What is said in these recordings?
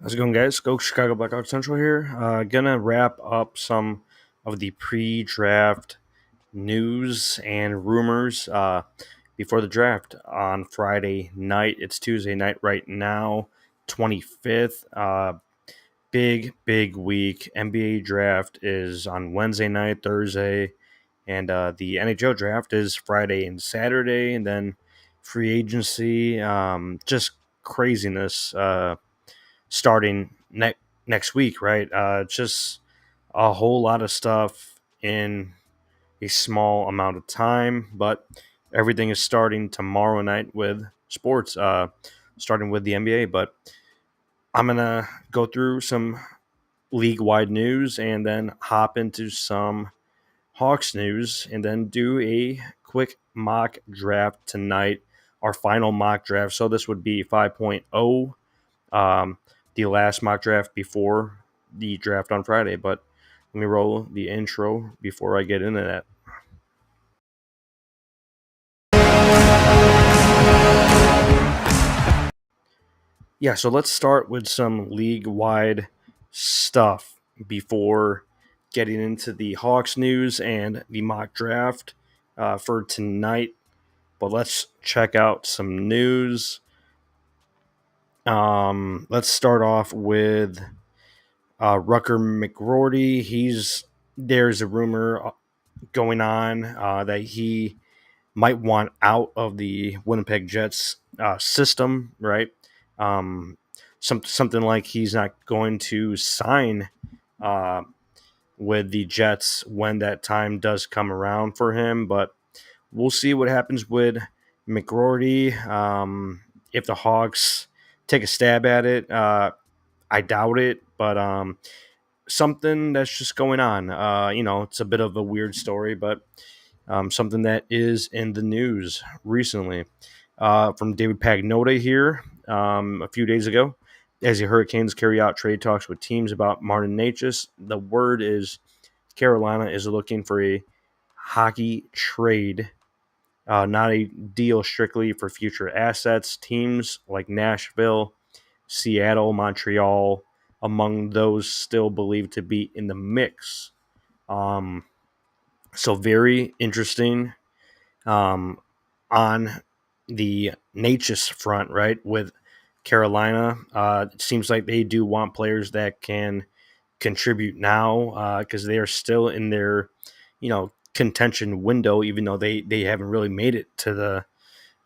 How's it going, guys? Skoks, Chicago Blackhawks Central here. Gonna wrap up some of the pre-draft news and rumors before the draft on Friday night. It's Tuesday night right now, 25th. Big week. NBA draft is on Wednesday night, Thursday, and the NHL draft is Friday and Saturday, and then free agency. Just craziness. Starting next week, right? Just a whole lot of stuff in a small amount of time, but everything is starting tomorrow night with sports, starting with the NBA. But I'm gonna go through some league-wide news and then hop into some Hawks news and then do a quick mock draft tonight, our final mock draft. So this would be 5.0, um, the last mock draft before the draft on Friday. But let me roll the intro before I get into that. Yeah, so let's start with some league wide stuff before getting into the Hawks news and the mock draft for tonight. But let's check out some news. Let's start off with Rucker McGroarty. There's a rumor going on that he might want out of the Winnipeg Jets system, right? Um, something like he's not going to sign uh, with the Jets when that time does come around for him. But we'll see what happens with McGroarty. If the Hawks take a stab at it, I doubt it, but something that's just going on. It's a bit of a weird story, but something that is in the news recently. From David Pagnotta here a few days ago. As the Hurricanes carry out trade talks with teams about Martin Necas, the word is Carolina is looking for a hockey trade, not a deal strictly for future assets. Teams like Nashville, Seattle, Montreal, among those still believed to be in the mix. Um, so very interesting on the Natchez front, right? With Carolina, it seems like they do want players that can contribute now because they are still in their, contention window, even though they haven't really made it to the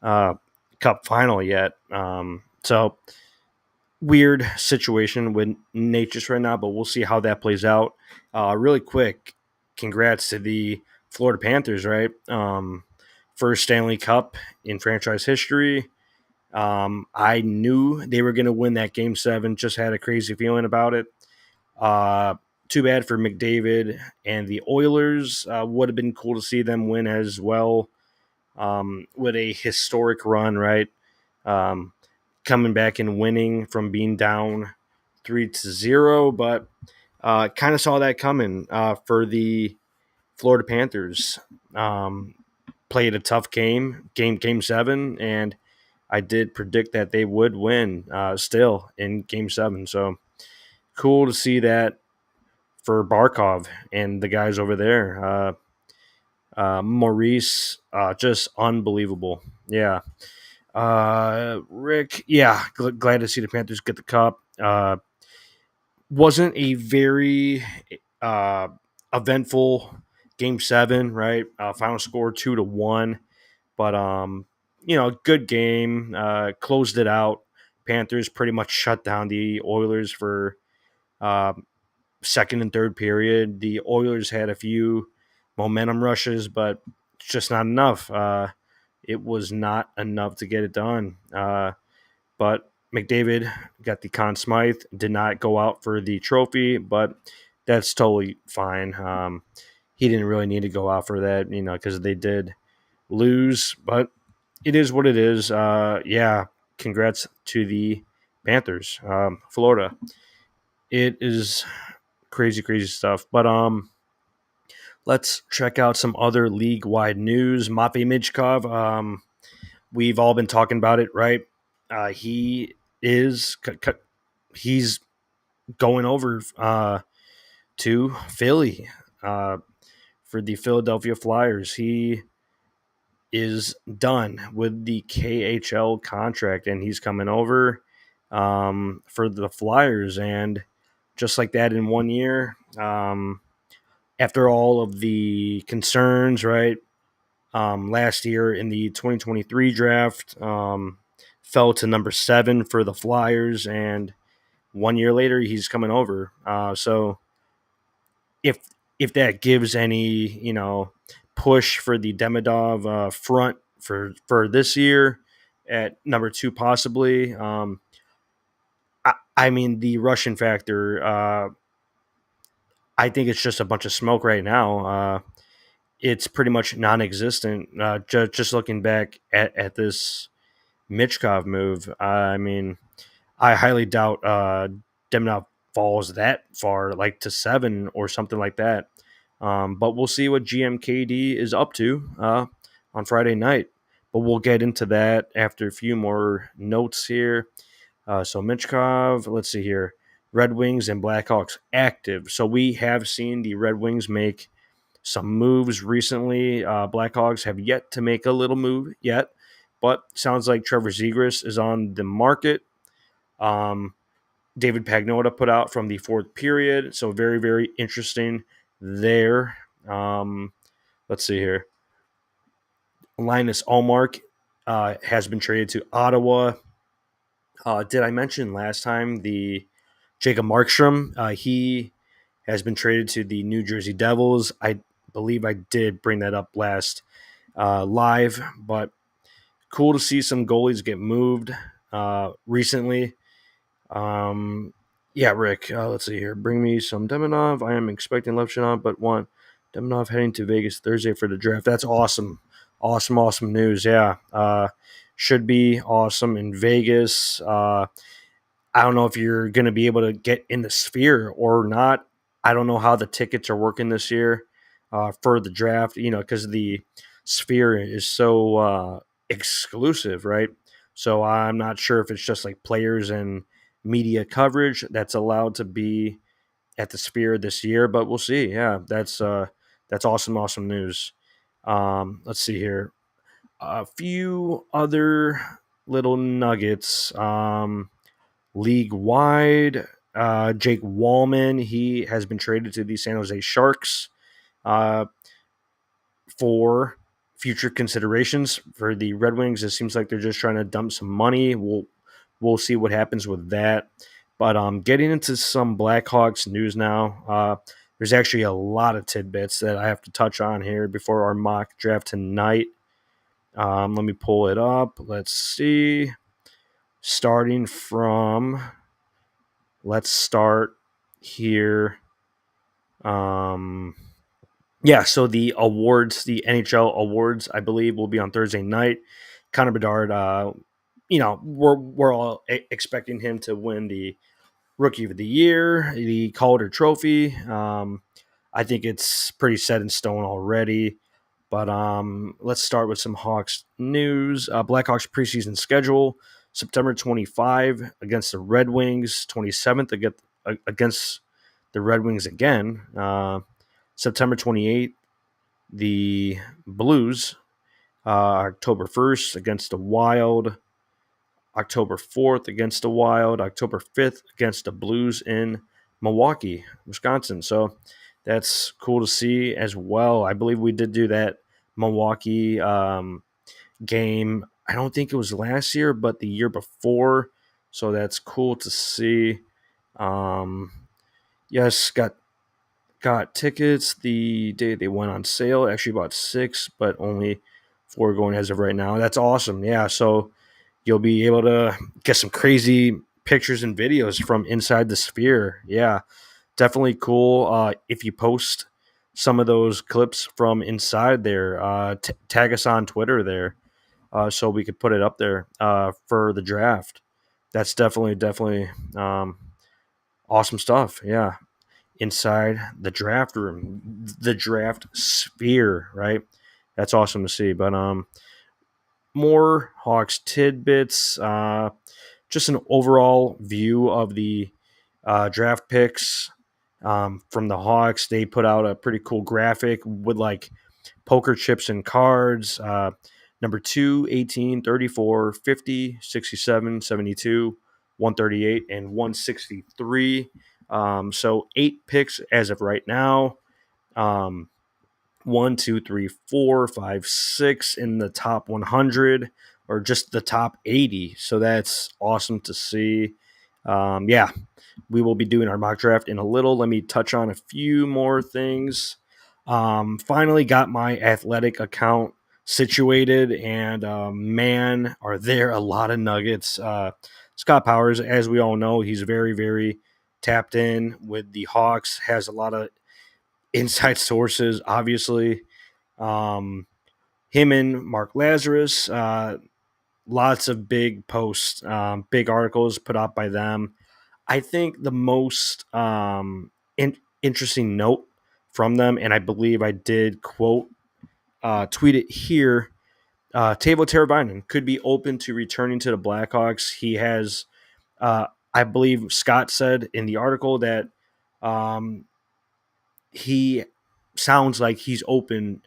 uh, Cup final yet. So weird situation with Natchez right now, but we'll see how that plays out. Really quick, congrats to the Florida Panthers, right? First Stanley Cup in franchise history. I knew they were going to win that game seven, just had a crazy feeling about it. Uh, Too bad for McDavid and the Oilers. Would have been cool to see them win as well with a historic run, right? Um, Coming back and winning from being down 3-0, but kind of saw that coming for the Florida Panthers. Um, Played a tough game seven, and I did predict that they would win still in game seven. So cool to see that for Barkov and the guys over there. Maurice, just unbelievable. Yeah. Rick, yeah, glad to see the Panthers get the cup. Wasn't a very uh, eventful game seven, right? Final score 2-1, but good game. Closed it out. Panthers pretty much shut down the Oilers for uh, second and third period. The Oilers had a few momentum rushes, but it's just not enough. It was not enough to get it done. But McDavid got the Conn Smythe, did not go out for the trophy, but that's totally fine. He didn't really need to go out for that, because they did lose, but it is what it is. Yeah, congrats to the Panthers, Florida. It is crazy stuff. But let's check out some other league-wide news. Matvei Michkov, we've all been talking about it, right? He is he's going over to Philly for the Philadelphia Flyers. He is done with the KHL contract, and he's coming over for the Flyers. And just like that, in 1 year, after all of the concerns, right? Last year in the 2023 draft, fell to number 7 for the Flyers, and 1 year later, he's coming over. So if that gives any push for the Demidov front for this year at number 2 possibly. I mean the Russian factor. I think it's just a bunch of smoke right now. It's pretty much non-existent. Just looking back at this Michkov move, I mean, I highly doubt Demnov falls that far, like to 7 or something like that. But we'll see what GMKD is up to on Friday night. But we'll get into that after a few more notes here. So Michkov, let's see here. Red Wings and Blackhawks active. So we have seen the Red Wings make some moves recently. Blackhawks have yet to make a little move yet, but sounds like Trevor Zegras is on the market. David Pagnotta put out from the 4th period, so very, very interesting there. Let's see here. Linus Ullmark has been traded to Ottawa. Did I mention last time the Jacob Markstrom? He has been traded to the New Jersey Devils. I believe I did bring that up last live, but cool to see some goalies get moved recently. Yeah, Rick, let's see here. Bring me some Demonov. I am expecting Levchinov, but want Demonov heading to Vegas Thursday for the draft. That's awesome. Awesome news. Yeah. Should be awesome in Vegas. I don't know if you're going to be able to get in the Sphere or not. I don't know how the tickets are working this year for the draft, because the Sphere is so exclusive, right? So I'm not sure if it's just like players and media coverage that's allowed to be at the Sphere this year, but we'll see. Yeah, that's awesome news. Let's see here. A few other little nuggets. League wide, Jake Wallman, he has been traded to the San Jose Sharks for future considerations. For the Red Wings, it seems like they're just trying to dump some money. We'll see what happens with that. But getting into some Blackhawks news now, there's actually a lot of tidbits that I have to touch on here before our mock draft tonight. Let me pull it up. Let's see. Starting from, let's start here. Yeah, so the awards, the NHL awards, I believe, will be on Thursday night. Connor Bedard, we're all expecting him to win the Rookie of the Year, the Calder Trophy. I think it's pretty set in stone already. But let's start with some Hawks news. Blackhawks preseason schedule: September 25 against the Red Wings, 27th against the Red Wings again. September 28th, the Blues. October 1st against the Wild. October 4th against the Wild. October 5th against the Blues in Milwaukee, Wisconsin. So that's cool to see as well. I believe we did do that Milwaukee game. I don't think it was last year, but the year before. So that's cool to see. Yes, got tickets the day they went on sale. Actually bought 6, but only 4 going as of right now. That's awesome. Yeah, so you'll be able to get some crazy pictures and videos from inside the Sphere. Yeah, definitely cool. If you post some of those clips from inside there, tag us on Twitter there so we could put it up there for the draft. That's definitely awesome stuff. Yeah, inside the draft room, the draft Sphere, right? That's awesome to see. But more Hawks tidbits. just an overall view of the draft picks from the Hawks. They put out a pretty cool graphic with like poker chips and cards. Number 2, 18, 34, 50, 67, 72, 138, and 163. So 8 picks as of right now. Um, 1, 2, 3, 4, 5, 6 in the top 100 or just the top 80. So that's awesome to see. Yeah, we will be doing our mock draft in a little. Let me touch on a few more things. Finally got my athletic account situated, and man, are there a lot of nuggets. Scott Powers, as we all know, he's very, very tapped in with the Hawks, has a lot of inside sources, obviously. Um, him and Mark Lazarus, lots of big posts, big articles put out by them. I think the most interesting note from them, and I believe I did tweet it here. Teuvo Teravainen could be open to returning to the Blackhawks. He has, I believe Scott said in the article that um, he sounds like he's open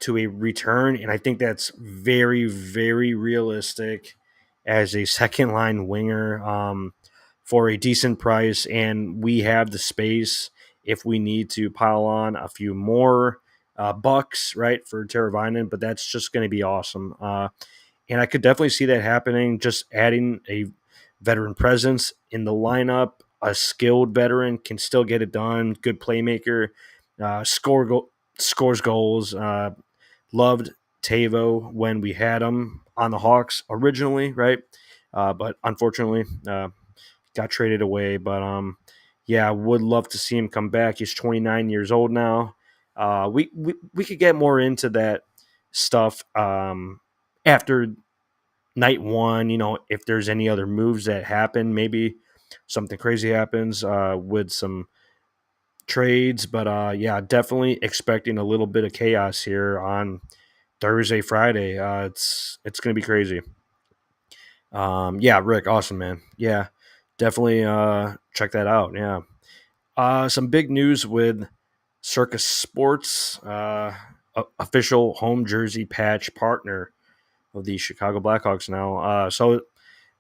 to a return, and I think that's very, very realistic as a second line winger for a decent price, and we have the space if we need to pile on a few more bucks, right, for Teravainen, but that's just going to be awesome. And I could definitely see that happening, just adding a veteran presence in the lineup. A skilled veteran can still get it done. Good playmaker, scores goals. Loved Tavo when we had him on the Hawks originally, right? But unfortunately, got traded away. But yeah, would love to see him come back. He's 29 years old now. We could get more into that stuff after night one. You know, if there's any other moves that happen, maybe something crazy happens with some trades. But yeah, definitely expecting a little bit of chaos here on Thursday, Friday. It's gonna be crazy. Yeah, Rick, awesome man. Yeah, definitely check that out. Yeah. Some big news with Circus Sports, official home jersey patch partner of the Chicago Blackhawks now. So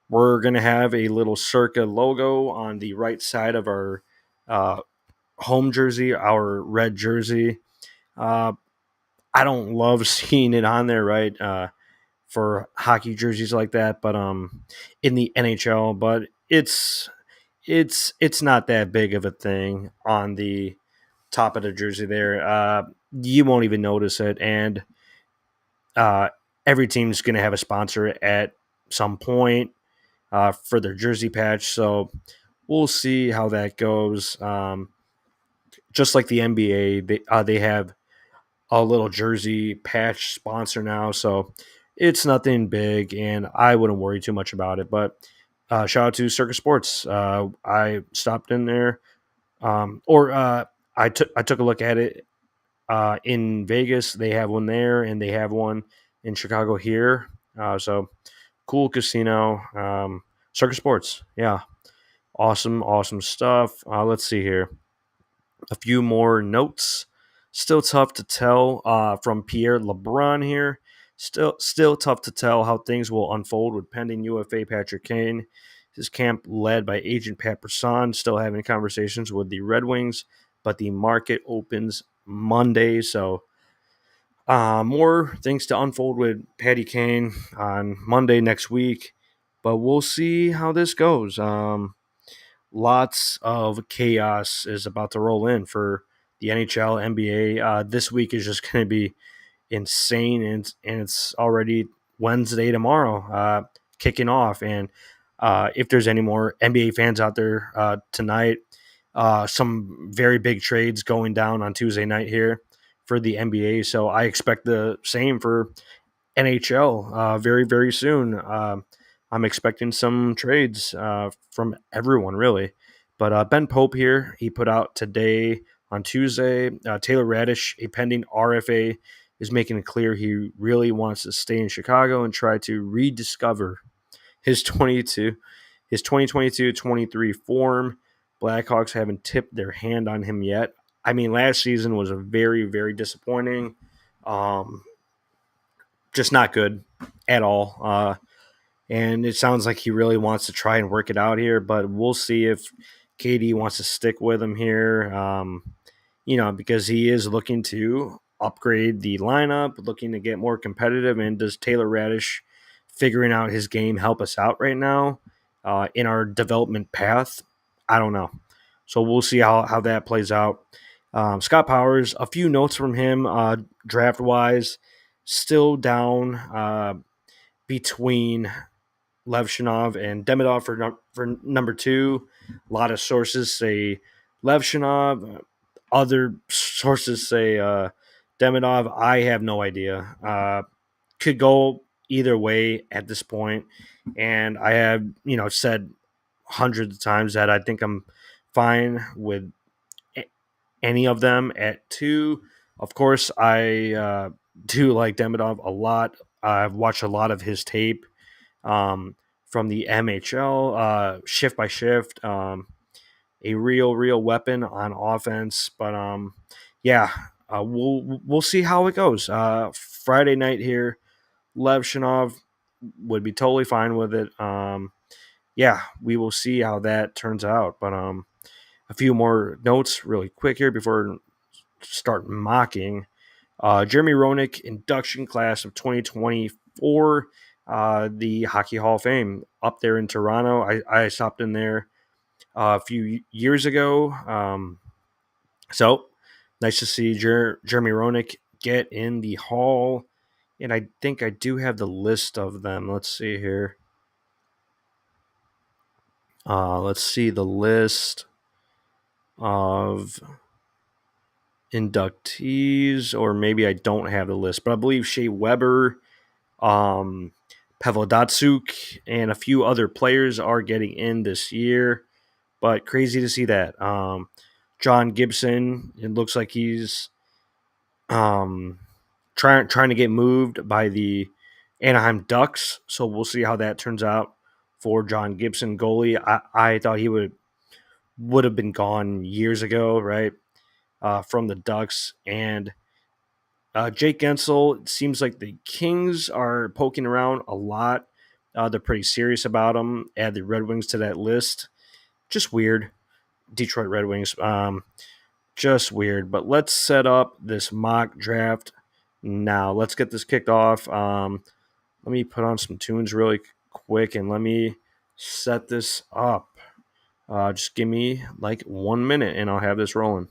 we're gonna have a little Circa logo on the right side of our uh, home jersey, our red jersey. Uh, I don't love seeing it on there, right? For hockey jerseys like that, but in the NHL, but it's not that big of a thing on the top of the jersey there. You won't even notice it, and uh, every team's going to have a sponsor at some point for their jersey patch. So we'll see how that goes. Just like the NBA, they have a little jersey patch sponsor now, so it's nothing big, and I wouldn't worry too much about it. But shout out to Circus Sports. I stopped in there, or I took a look at it in Vegas. They have one there, and they have one in Chicago here. So cool casino. Circus Sports, yeah, awesome, awesome stuff. Let's see here. A few more notes. Still tough to tell from Pierre LeBrun here. Still tough to tell how things will unfold with pending UFA Patrick Kane. His camp led by agent Pat Brisson, still having conversations with the Red Wings, but the market opens Monday, so more things to unfold with Patty Kane on Monday next week. But we'll see how this goes. Lots of chaos is about to roll in for the NHL, NBA. This week is just going to be insane, and it's already Wednesday tomorrow, kicking off. And if there's any more NBA fans out there tonight, some very big trades going down on Tuesday night here for the NBA. So I expect the same for NHL very, very soon. I'm expecting some trades from everyone, really. But Ben Pope here, he put out today on Tuesday, Taylor Radish, a pending RFA, is making it clear he really wants to stay in Chicago and try to rediscover his 22 His 2022-23 form, Blackhawks haven't tipped their hand on him yet. I mean, last season was a very, very disappointing. Um, just not good at all. And it sounds like he really wants to try and work it out here, but we'll see if KD wants to stick with him here. Because he is looking to upgrade the lineup, looking to get more competitive. And does Taylor Radish figuring out his game help us out right now in our development path? I don't know. So we'll see how that plays out. Scott Powers, a few notes from him draft wise, still down between Levshinov and Demidov for number two. A lot of sources say Levshinov. Other sources say Demidov. I have no idea. Could go either way at this point. And I have, said hundreds of times that I think I'm fine with any of them at two. Of course, I do like Demidov a lot. I've watched a lot of his tape from the MHL, shift by shift. A real weapon on offense. But we'll see how it goes. Friday night here, Levshinov would be totally fine with it. We will see how that turns out. But a few more notes really quick here before start mocking. Jeremy Roenick induction class of 2024, the Hockey Hall of Fame up there in Toronto. I stopped in there a few years ago. So nice to see Jeremy Roenick get in the hall. And I think I do have the list of them. Let's see here. Let's see the list of inductees, or maybe I don't have the list, but I believe Shea Weber, Pavel Datsuk, and a few other players are getting in this year. But crazy to see that. John Gibson, it looks like he's trying to get moved by the Anaheim Ducks. So we'll see how that turns out for John Gibson, goalie. I thought he would have been gone years ago, right? From the Ducks. And Jake Gensel, it seems like the Kings are poking around a lot. They're pretty serious about him. Add the Red Wings to that list. Just weird. Detroit Red Wings. Just weird. But let's set up this mock draft now. Let's get this kicked off. Let me put on some tunes really quick and let me set this up. Just give me like 1 minute and I'll have this rolling.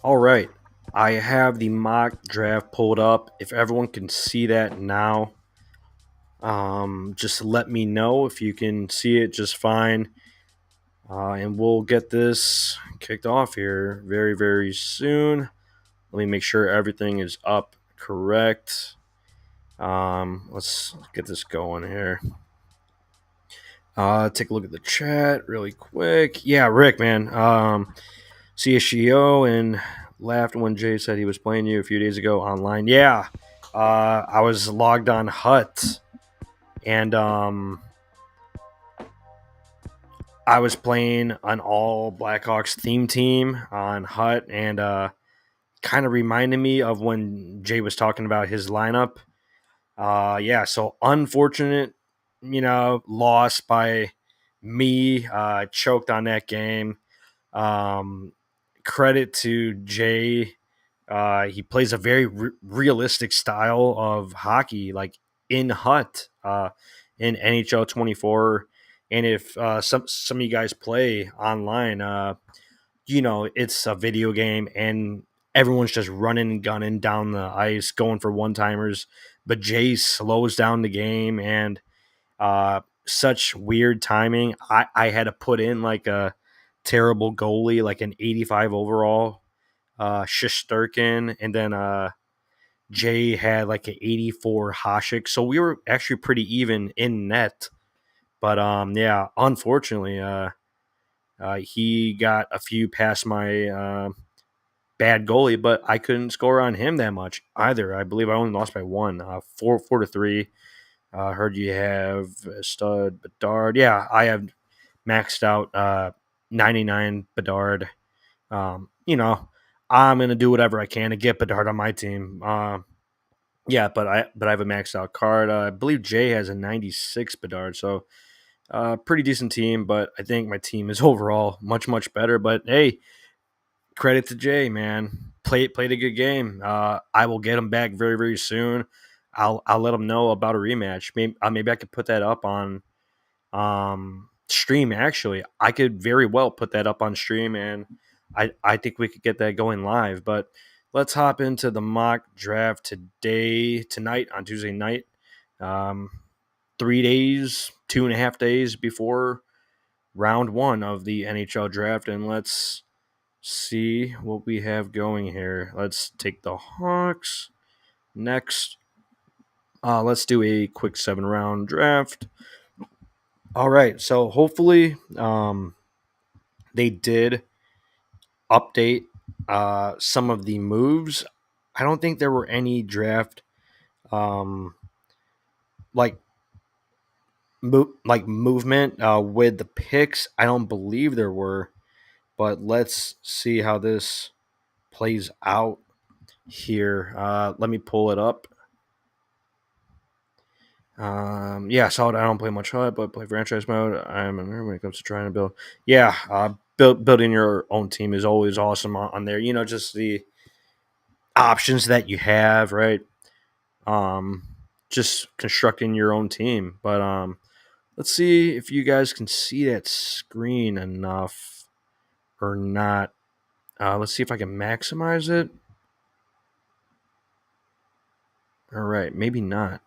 All right. I have the mock draft pulled up. If everyone can see that now, just let me know if you can see it just fine. And we'll get this kicked off here very, very soon. Let me make sure everything is up correct. Let's get this going here. Take a look at the chat really quick. Yeah, Rick, man. CSGO and laughed when Jay said he was playing you a few days ago online. Yeah, I was logged on Hut, and I was playing an all Blackhawks theme team on Hut, and kind of reminded me of when Jay was talking about his lineup. So unfortunate, loss by me. Choked on that game. Credit to Jay. He plays a very realistic style of hockey. Like in Hut in NHL 24. And if some of you guys play online, it's a video game and everyone's just running and gunning down the ice, going for one timers. But Jay slows down the game and such weird timing. I had to put in like a terrible goalie, like an 85 overall, Shesterkin, and then Jay had like an 84 Hasek. So we were actually pretty even in net. But yeah, unfortunately, he got a few past my bad goalie, but I couldn't score on him that much either. I believe I only lost by one, 4-3. Heard you have stud Bedard. Yeah, I have maxed out 99 Bedard. I'm gonna do whatever I can to get Bedard on my team. Yeah, but I have a maxed out card. I believe Jay has a 96 Bedard, so pretty decent team. But I think my team is overall much better. But hey, credit to Jay, man. Played a good game. I will get him back very soon. I'll let him know about a rematch. Maybe I could put that up on stream. Actually, I could very well put that up on stream, and I think we could get that going live. But let's hop into the mock draft tonight on Tuesday night. 3 days, 2.5 days before round one of the NHL draft, and let's see what we have going here. Let's take the Hawks next. Let's do a quick 7-round draft. All right, so hopefully they did update some of the moves. I don't think there were any draft um, like movement with the picks. I don't believe there were, but let's see how this plays out here. Let me pull it up. Yeah, solid. I don't play much HUD, but play franchise mode. I'm a nerd when it comes to trying to build. Yeah, building your own team is always awesome on there. Just the options that you have, right? Um, just constructing your own team. But let's see if you guys can see that screen enough or not. Let's see if I can maximize it. All right, maybe not.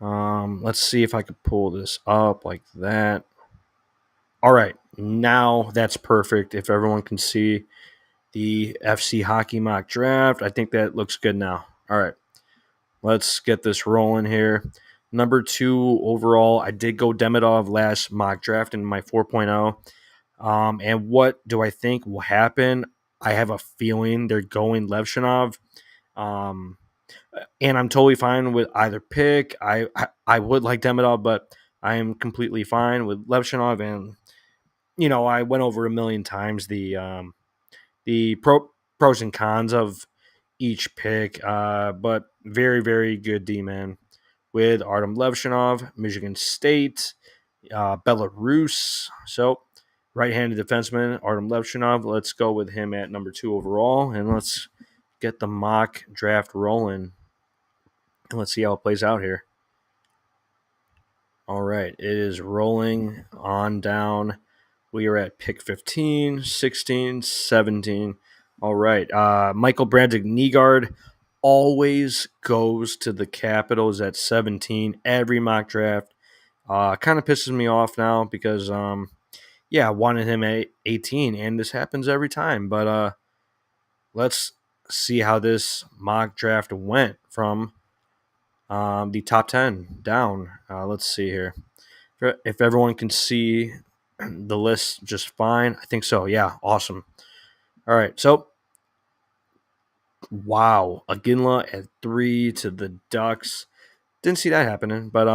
Let's see if I could pull this up like that. All right, now that's perfect. If everyone can see the FC Hockey Mock Draft, I think that looks good now. All right, let's get this rolling here. Number 2 overall, I did go Demidov last mock draft in my 4.0. And what do I think will happen? I have a feeling they're going Levshinov. And I'm totally fine with either pick. I would like Demidov, but I am completely fine with Levshinov. And I went over a million times the pros and cons of each pick, but very good D man with Artem Levshinov, Michigan State, Belarus. So right-handed defenseman Artem Levshinov. Let's go with him at number 2 overall, and let's get the mock draft rolling. And let's see how it plays out here. All right, it is rolling on down. We are at pick 15, 16, 17. All right, Michael Brandig-Nygaard always goes to the Capitals at 17 every mock draft. Kind of pisses me off now because, I wanted him at 18, and this happens every time. But let's see how this mock draft went from the top 10 down. Let's see here. If everyone can see the list just fine, I think so. Yeah, awesome. All right, so wow, Aginla at 3 to the Ducks. Didn't see that happening, but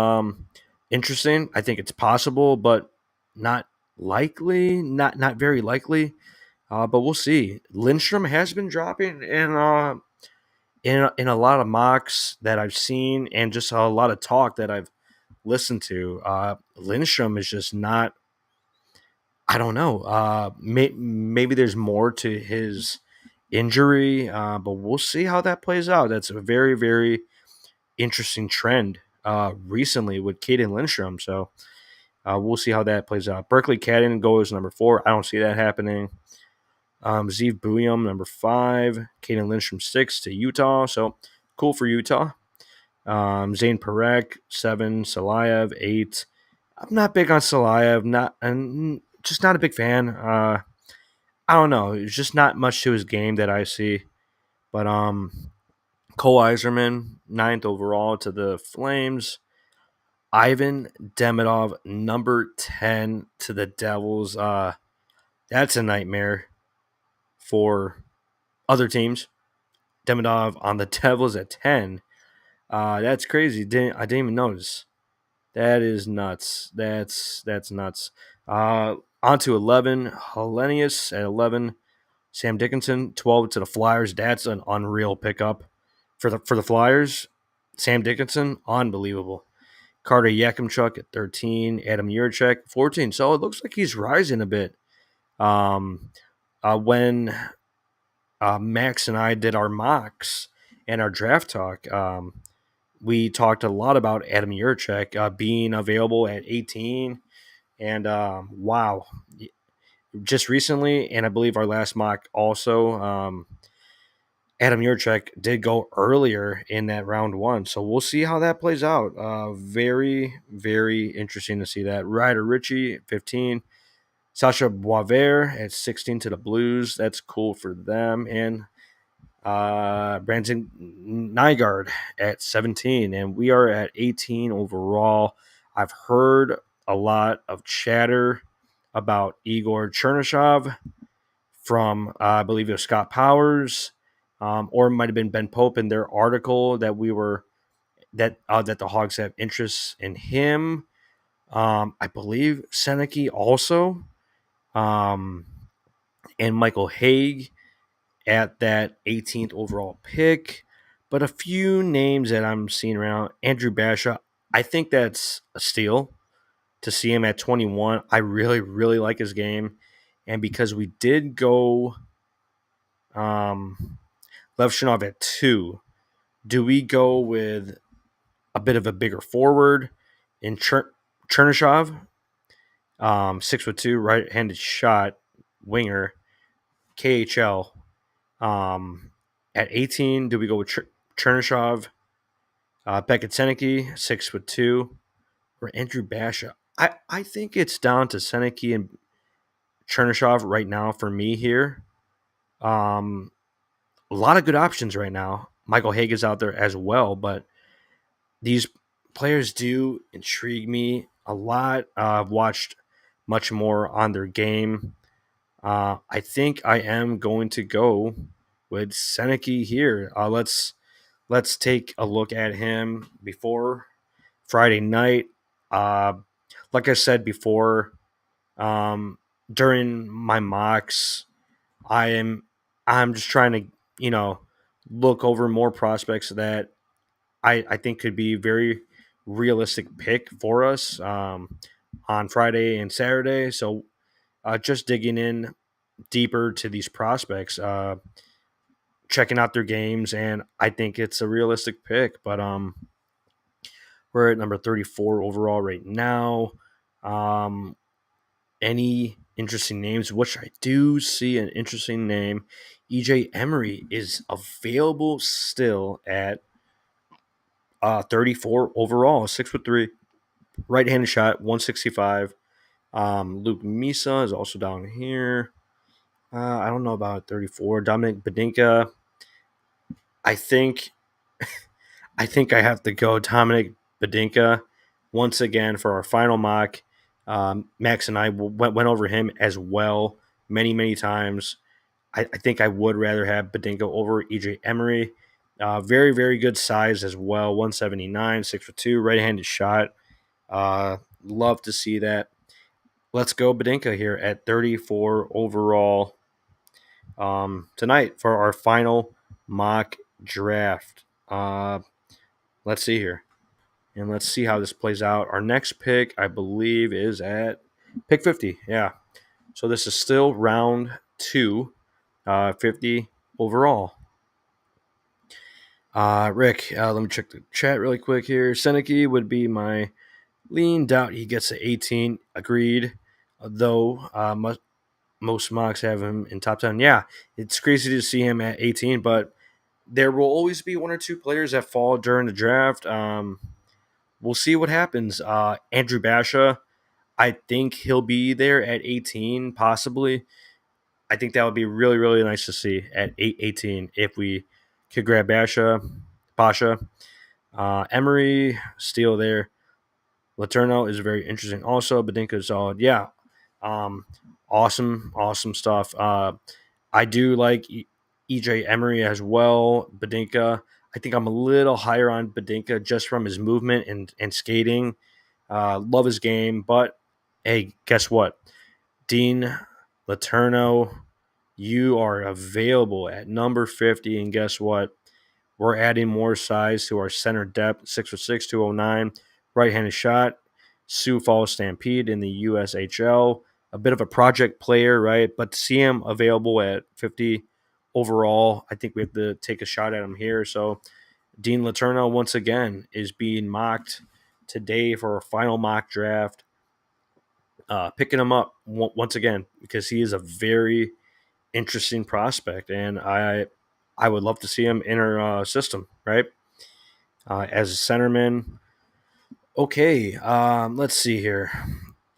interesting. I think it's possible, but not likely. Not very likely. But we'll see. Lindstrom has been dropping in a lot of mocks that I've seen, and just a lot of talk that I've listened to. Lindstrom is just not. I don't know. Maybe there's more to his injury, but we'll see how that plays out. That's a very interesting trend recently with Caden Lindstrom. So we'll see how that plays out. Berkeley Cadden goes number 4. I don't see that happening. Zeev Buyum, number 5. Caden Lindstrom, 6 to Utah. So cool for Utah. Zane Perek, 7. Salayev, 8. I'm not big on Salayev. Just not a big fan. I don't know. It's just not much to his game that I see. But Cole Iserman, 9th overall to the Flames. Ivan Demidov, number 10 to the Devils. That's a nightmare for other teams. Demidov on the Devils at 10. That's crazy. I didn't even notice. That is nuts. That's nuts. On to 11. Hellenius at 11. Sam Dickinson, 12 to the Flyers. That's an unreal pickup for the Flyers. Sam Dickinson, unbelievable. Carter Yakimchuk at 13. Adam Yurchek, 14. So it looks like he's rising a bit. When Max and I did our mocks and our draft talk, we talked a lot about Adam Yurchek being available at 18. And wow, just recently, and I believe our last mock also, Adam Yurchek did go earlier in that round 1. So we'll see how that plays out. Very, very interesting to see that. Ryder Ritchie, 15. Sasha Boisvert at 16 to the Blues. That's cool for them. And Brandon Nygaard at 17. And we are at 18 overall. I've heard a lot of chatter about Igor Chernyshov from, I believe it was Scott Powers, or it might have been Ben Pope in their article that that the Hogs have interest in him. I believe Seneke also, and Michael Haig at that 18th overall pick. But a few names that I'm seeing around: Andrew Basha. I think that's a steal to see him at 21. I really, really like his game, and because we did go Levshinov at 2, do we go with a bit of a bigger forward in Chernyshov, 6'2", right-handed shot winger, KHL? At 18, do we go with Chernyshov, Beckett Seneke, 6'2", or Andrew Basha? I think it's down to Seneke and Chernyshov right now for me here. A lot of good options right now. Michael Haig is out there as well, but these players do intrigue me a lot. I've watched much more on their game. I think I am going to go with Seneke here. Let's take a look at him before Friday night. Like I said before, during my mocks, I'm just trying to look over more prospects that I think could be very realistic pick for us on Friday and Saturday. So just digging in deeper to these prospects, checking out their games, and I think it's a realistic pick. But we're at number 34 overall right now. Any interesting names? Which I do see an interesting name. EJ Emery is available still at 34 overall, 6'3", right-handed shot, 165. Luke Misa is also down here. I don't know about 34. Dominic Badinka. I think I have to go Dominic Badinka once again for our final mock. Max and I went over him as well many times. I think I would rather have Badinka over EJ Emery. Very, very good size as well. 179, 6'2", right-handed shot. Love to see that. Let's go Badinka here at 34 overall tonight for our final mock draft. Let's see here. And let's see how this plays out. Our next pick, I believe, is at pick 50. Yeah. So this is still round 2, 50 overall. Rick, let me check the chat really quick here. Seneki would be my lean. Doubt he gets to 18. Agreed. Though most mocks have him in top 10. Yeah, it's crazy to see him at 18, but there will always be one or two players that fall during the draft. We'll see what happens. Andrew Basha, I think he'll be there at 18, possibly. I think that would be really, really nice to see at 18 if we could grab Basha. Emery, still there. Laterno is very interesting. Also, Badinka is solid. Yeah, um, awesome stuff. I do like EJ Emery as well. Badinka, I think I'm a little higher on Badinka just from his movement and skating. Love his game, but hey, guess what? Dean Laterno, you are available at number 50, and guess what? We're adding more size to our center depth. 6'6", 209, right-handed shot. Sioux Falls Stampede in the USHL. A bit of a project player, right? But to see him available at 50 overall, I think we have to take a shot at him here. So Dean Laterno, once again, is being mocked today for a final mock draft. Picking him up once again because he is a very interesting prospect, and I would love to see him in our system, right? As a centerman. Okay, let's see here.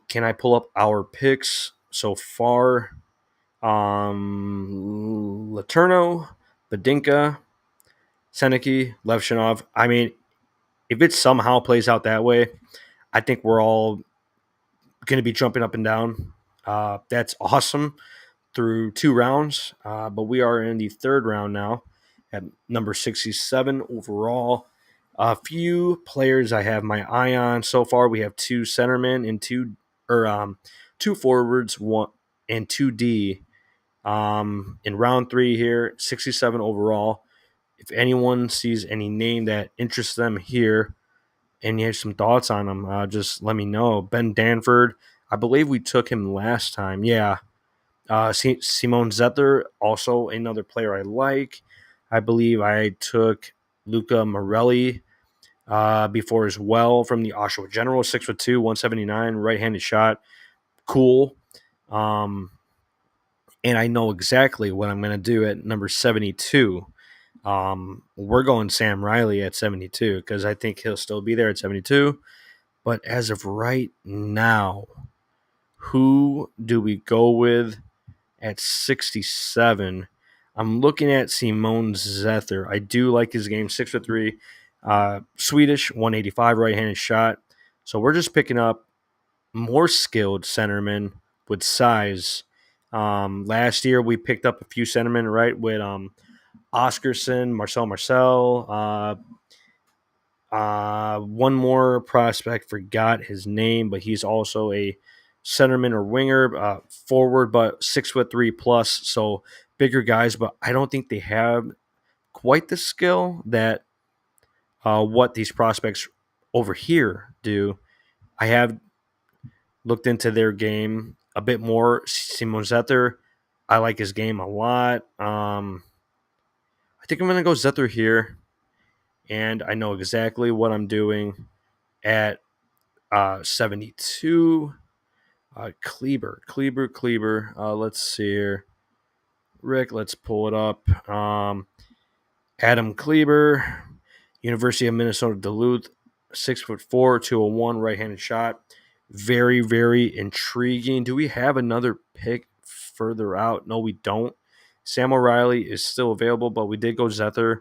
Can I pull up our picks so far? Laterno, Badinka, Seneki, Levshinov. I mean, if it somehow plays out that way, I think we're all going to be jumping up and down. That's awesome through two rounds, but we are in the third round now at number 67 overall. A few players I have my eye on so far. We have two centermen and two forwards, one and two D. In round three here, 67 overall. If anyone sees any name that interests them here, and you have some thoughts on them, just let me know. Ben Danford, I believe we took him last time. Yeah, Simone Zether, also another player I like. I believe I took Luca Morelli before as well from the Oshawa General, 6'2", 179, right-handed shot. Cool. And I know exactly what I'm going to do at number 72. We're going Sam Riley at 72 because I think he'll still be there at 72. But as of right now, who do we go with at 67? I'm looking at Simone Zether. I do like his game, 6'3", Swedish, 185, right-handed shot. So we're just picking up more skilled centermen with size. Last year we picked up a few centermen, right, with Oscarson, Marcel. One more prospect, forgot his name, but he's also a centerman or winger, forward, but 6'3" plus, so bigger guys. But I don't think they have quite the skill that what these prospects over here do. I have looked into their game a bit more. Simon Zether, I like his game a lot. I think I'm going to go Zether here, and I know exactly what I'm doing at 72. Kleber. Let's see here. Rick, let's pull it up. Adam Kleber, University of Minnesota Duluth, 6'4", 201, right-handed shot. Very, very intriguing. Do we have another pick further out? No, we don't. Sam O'Reilly is still available, but we did go Zether.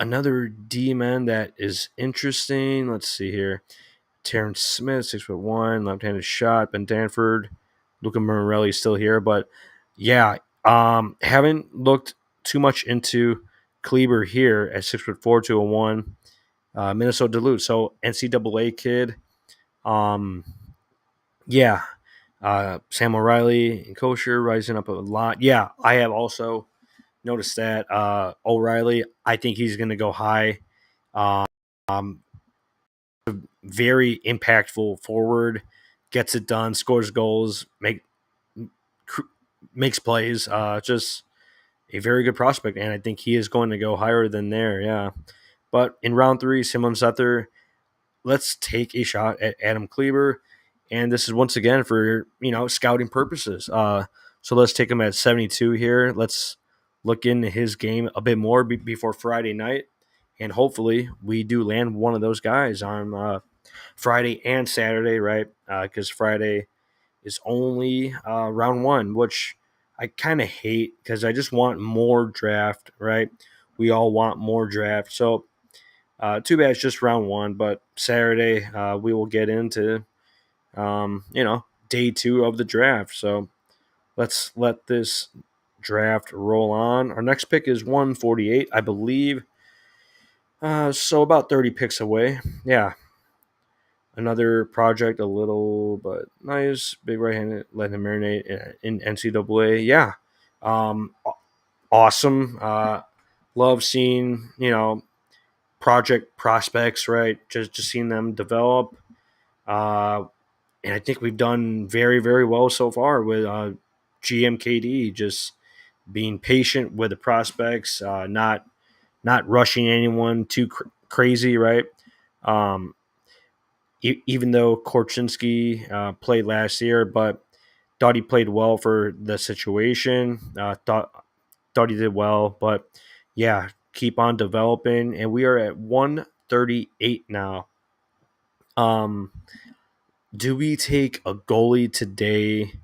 Another D-man that is interesting. Let's see here. Terrence Smith, 6'1", left-handed shot. Ben Danford, Luca Morelli still here, but yeah, haven't looked too much into Kleber here at 6'4", 201, Minnesota Duluth. So NCAA kid, um, yeah, Sam O'Reilly and Kosher rising up a lot. Yeah, I have also noticed that O'Reilly. I think he's going to go high. Um, very impactful forward, gets it done, scores goals, makes plays. Just a very good prospect, and I think he is going to go higher than there. Yeah, but in round three, Simon Suther, let's take a shot at Adam Kleber, and this is once again for scouting purposes. So let's take him at 72 here. Let's look into his game a bit more before Friday night, and hopefully we do land one of those guys on Friday and Saturday, right? Because Friday is only round one, which I kind of hate because I just want more draft, right? We all want more draft. So too bad it's just round one, but Saturday we will get into, day two of the draft. So let's let this draft roll on. Our next pick is 148, I believe. So about 30 picks away. Yeah, another project, a little but nice, big right-handed, let him marinate in NCAA. Yeah, awesome. Love seeing project prospects, right? Just seeing them develop. Uh, and I think we've done very very well so far with GMKD. Just being patient with the prospects, not rushing anyone too crazy, right? Um, even though Korchinski played last year, but thought he played well for the situation. Thought he did well, but yeah, keep on developing, and we are at 138 now. Um, do we take a goalie today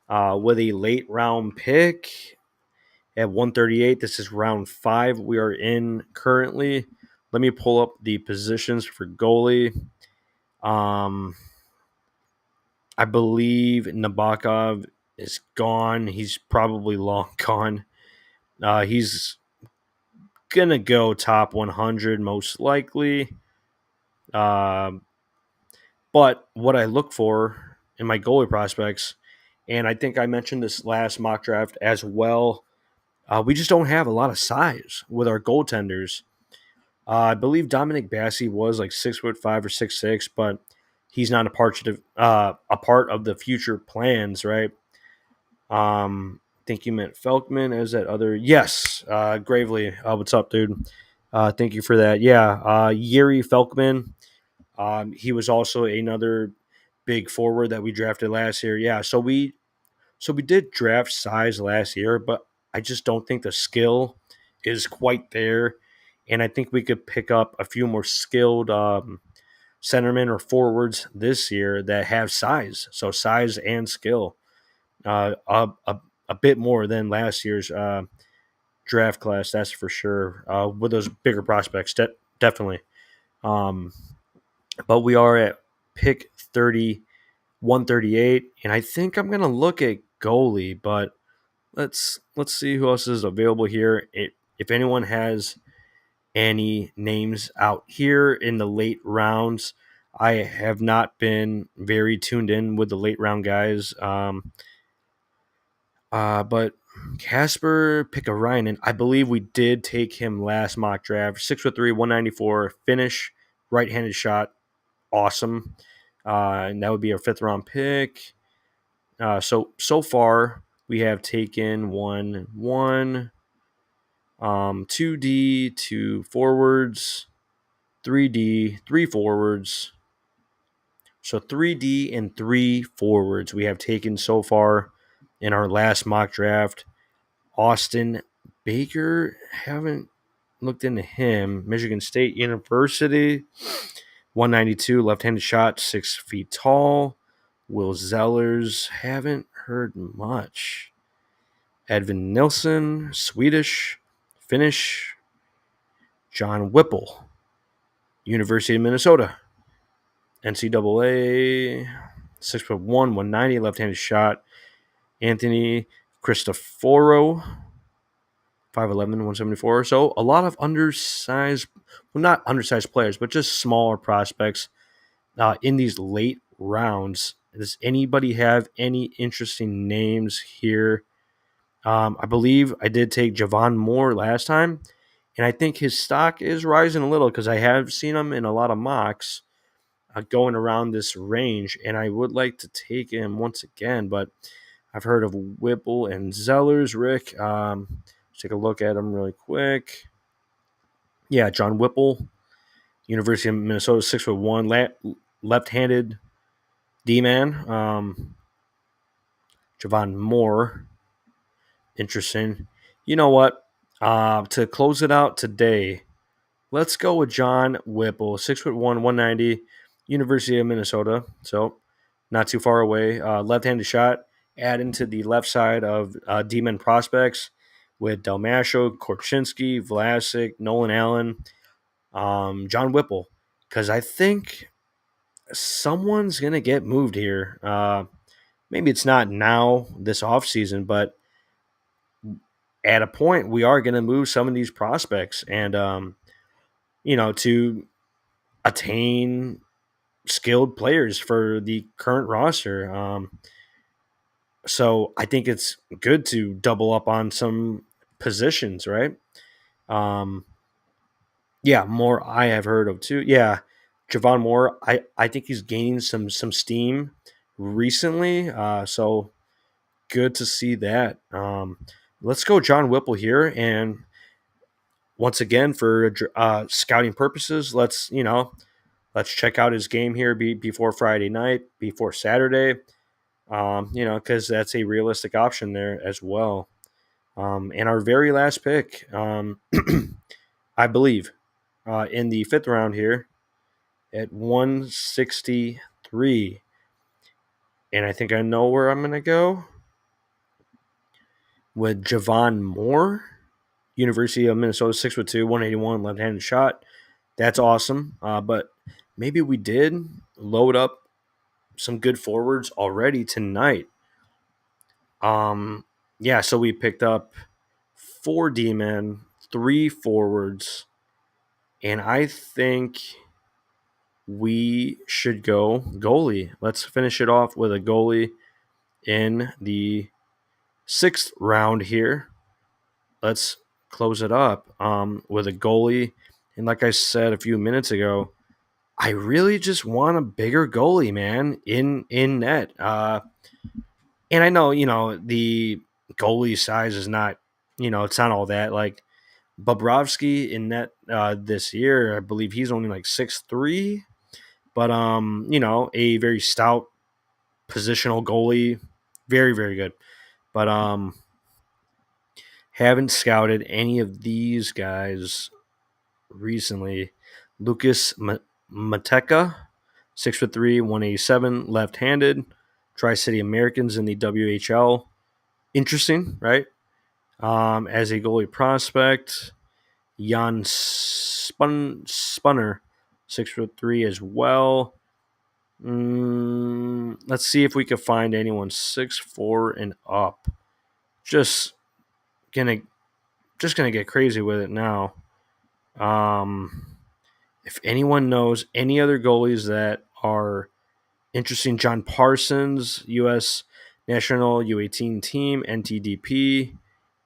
with a late round pick at 138? This is round 5 we are in currently. Let me pull up the positions for goalie. Um, I believe Nabokov is gone. He's probably long gone. He's gonna go top 100 most likely. Um, but what I look for in my goalie prospects, and I think I mentioned this last mock draft as well, we just don't have a lot of size with our goaltenders. I believe Dominic Bassi was like 6'5" or 6'6", but he's not a part of the future plans, right? I think you meant Felkman as that other. Yes, Gravely. What's up, dude? Thank you for that. Yeah, Yuri Felkman. He was also another big forward that we drafted last year. Yeah, so we did draft size last year, but I just don't think the skill is quite there, and I think we could pick up a few more skilled centermen or forwards this year that have size. So size and skill, uh, a, a, a bit more than last year's draft class. That's for sure. With those bigger prospects, definitely. Um, but we are at pick 30, 138, and I think I'm gonna look at goalie. But let's see who else is available here. If anyone has any names out here in the late rounds, I have not been very tuned in with the late round guys. But Casper Pikkarainen, I believe we did take him last mock draft. 6'3", 194, finish, right-handed shot, awesome. And that would be our 5th round pick. So far we have taken 2D, 2 forwards, 3D, 3 forwards. So 3D and 3 forwards we have taken so far in our last mock draft. Austin Baker, haven't looked into him. Michigan State University, 192, left-handed shot, 6 feet tall. Will Zellers, haven't heard much. Edvin Nilsson, Swedish, Finnish. John Whipple, University of Minnesota, NCAA, 6'1", 190, left-handed shot. Anthony Cristoforo, 5'11", 174. So a lot of undersized, well, not undersized players, but just smaller prospects in these late rounds. Does anybody have any interesting names here? I believe I did take Javon Moore last time, and I think his stock is rising a little because I have seen him in a lot of mocks going around this range, and I would like to take him once again, but I've heard of Whipple and Zellers, Rick. Let's take a look at him really quick. Yeah, John Whipple, University of Minnesota, 6'1", left-handed D-man. Javon Moore, interesting. You know what? To close it out today, let's go with John Whipple, 6'1", 190, University of Minnesota. So not too far away. Left-handed shot, add into the left side of D-men prospects with Dalmasho, Korchinski, Vlasic, Nolan Allen, John Whipple. Because I think someone's going to get moved here. Maybe it's not now, this offseason, but at a point, we are going to move some of these prospects. And, to attain skilled players for the current roster. So I think it's good to double up on some positions, right? Um, yeah, Moore I have heard of too. Yeah, Javon Moore, I think he's gaining some steam recently. So good to see that. Let's go John Whipple here, and once again for scouting purposes, let's check out his game here before Friday night, before Saturday. Because that's a realistic option there as well. And our very last pick, I believe, in the fifth round here at 163. And I think I know where I'm going to go with Javon Moore, University of Minnesota, 6'2", 181, left-handed shot. That's awesome. But maybe we did load up some good forwards already tonight. So we picked up 4 D-men, 3 forwards, and I think we should go goalie. Let's finish it off with a goalie in the 6th round here. Let's close it up with a goalie. And like I said a few minutes ago, I really just want a bigger goalie, man, in net. And I know, the goalie size is not, it's not all that. Like Bobrovsky in net this year, I believe he's only like 6'3", but a very stout positional goalie, very very good. But haven't scouted any of these guys recently. Lucas Mateka, 6'3", 187, left-handed. Tri-City Americans in the WHL. Interesting, right? As a goalie prospect, Jan Spunner, 6'3" as well. Let's see if we can find anyone 6'4" and up. Just gonna get crazy with it now. If anyone knows any other goalies that are interesting, John Parsons, U.S. National U18 team, NTDP.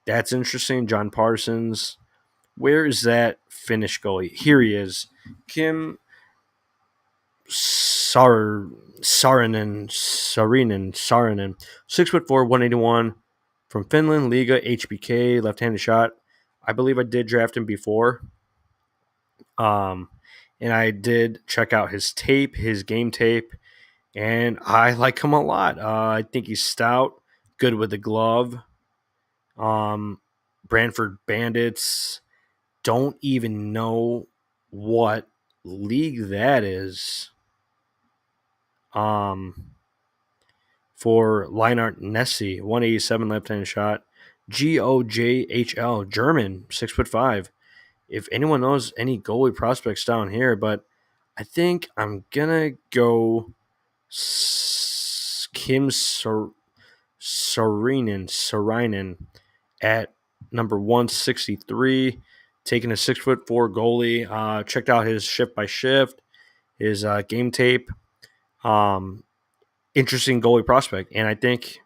That's interesting. John Parsons. Where is that Finnish goalie? Here he is. Kim Saarinen, 6'4", 181, from Finland, Liga, HBK, left-handed shot. I believe I did draft him before. And I did check out his tape, his game tape, and I like him a lot. I think he's stout, good with the glove. Brantford Bandits, don't even know what league that is. For Leinart Nessie, 187 left-handed shot. GOJHL, German, 6'5". If anyone knows any goalie prospects down here, but I think I'm gonna go Kim Sarinen at number 163, taking a 6'4" goalie. Checked out his shift by shift, his game tape. Interesting goalie prospect, and I think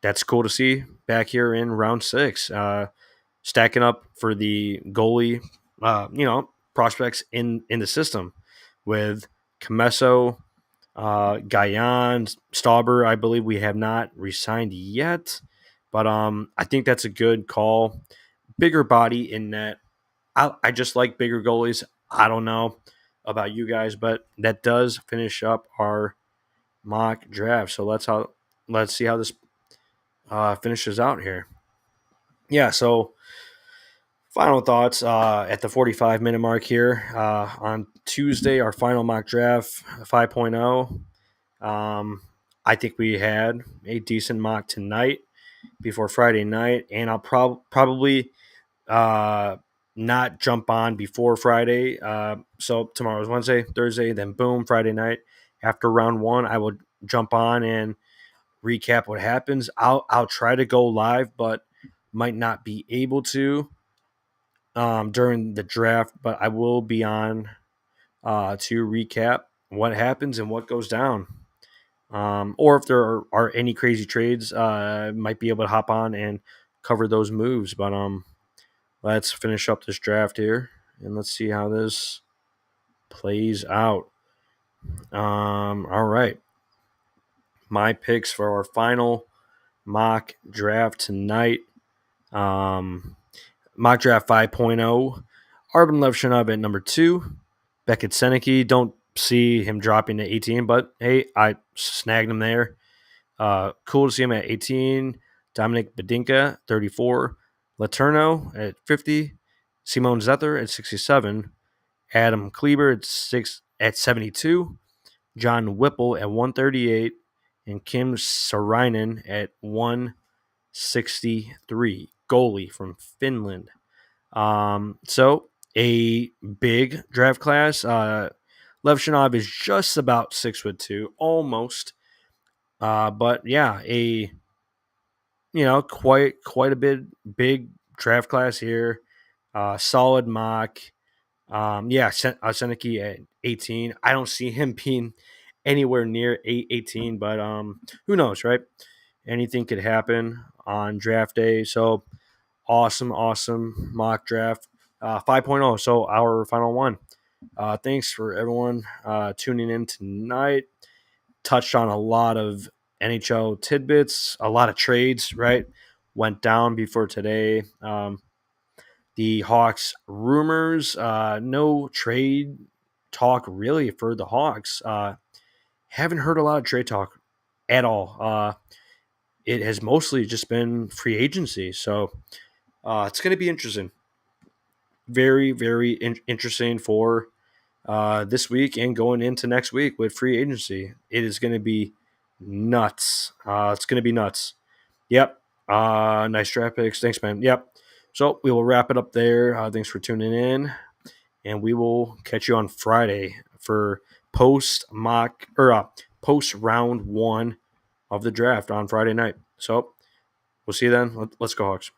that's cool to see back here in round 6. Stacking up for the goalie, prospects in the system with Comesso, Guyan, Stauber. I believe we have not re-signed yet, but I think that's a good call. bigger body in net. I just like bigger goalies. I don't know about you guys, but that does finish up our mock draft. So let's see how this finishes out here. Yeah. So final thoughts at the 45-minute mark here on Tuesday, our final mock draft 5.0. I think we had a decent mock tonight before Friday night, and I'll probably uh, not jump on before Friday. So tomorrow's Wednesday, Thursday, then boom, Friday night. After round one, I will jump on and recap what happens. I'll try to go live, but might not be able to during the draft. But I will be on to recap what happens and what goes down. Or if there are any crazy trades, might be able to hop on and cover those moves. But let's finish up this draft here and let's see how this plays out. All right. My picks for our final mock draft tonight. Mock draft 5.0. Arben Levshinov at number 2. Beckett Seneke. Don't see him dropping to 18, but hey, I snagged him there. Cool to see him at 18. Dominic Bedinka, 34. Laterno at 50. Simone Zether at 67. Adam Kleber at 72. John Whipple at 138. And Kim Sarainen at 163. Goalie from Finland. So a big draft class. Levshinov is just about 6'2", almost. But yeah, quite a bit big draft class here. Solid mock. Seneke at 18. I don't see him being anywhere near 18, but who knows, right? Anything could happen on draft day. So awesome mock draft 5.0. So our final one. Thanks for everyone tuning in tonight. Touched on a lot of NHL tidbits, a lot of trades, right? Went down before today. The Hawks rumors, no trade talk really for the Hawks. Haven't heard a lot of trade talk at all. It has mostly just been free agency. So it's going to be interesting. Very, very interesting for this week and going into next week with free agency. It is going to be nuts. It's going to be nuts. Yep. Nice draft picks. Thanks, man. Yep. So we will wrap it up there. Thanks for tuning in, and we will catch you on Friday for post round one of the draft on Friday night. So we'll see you then. Let's go Hawks.